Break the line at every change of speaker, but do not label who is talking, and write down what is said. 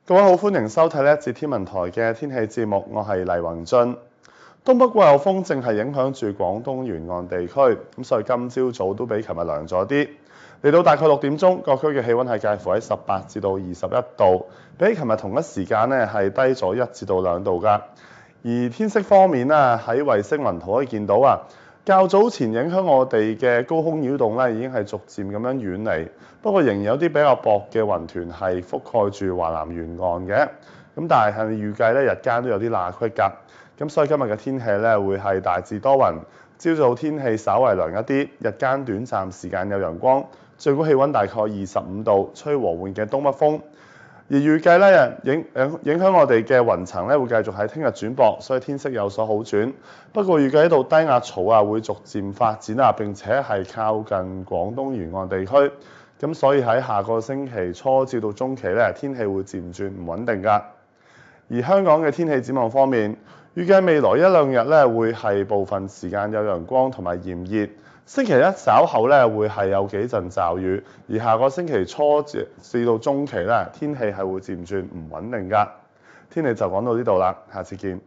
各位好，歡迎收睇呢一節天文台嘅天氣節目，我係黎宏俊。東北季候風正係影響住廣東沿岸地區，咁所以今朝早都比琴日涼咗啲。嚟到大概6點鐘，各區嘅氣温係介乎喺18至到21度，比琴日同一時間呢係低咗1至到2度㗎。而天色方面呢，喺衛星雲圖可以見到較早前影響我哋嘅高空擾動已經係逐漸咁樣遠離，不過仍然有啲比較薄嘅雲團係覆蓋住華南沿岸嘅，咁但係預計日間都有啲罅隙㗎，咁所以今日嘅天氣會係大致多雲，朝早天氣稍為涼一啲，日間短暫時間有陽光，最高氣温大概25度，吹和緩嘅東北風。而預計影響我哋嘅雲層會繼續喺聽日轉薄，所以天色有所好轉。不過預計呢度低壓槽會逐漸發展並且係靠近廣東沿岸地區。咁所以喺下個星期初至到中期天氣會漸轉唔穩定㗎。而香港嘅天氣展望方面，預計未來1-2日會係部分時間有陽光同埋炎熱。星期一稍後會係有幾陣驟雨，而下個星期初至到中期天氣係會漸轉唔穩定㗎。天氣就講到呢度啦，下次見。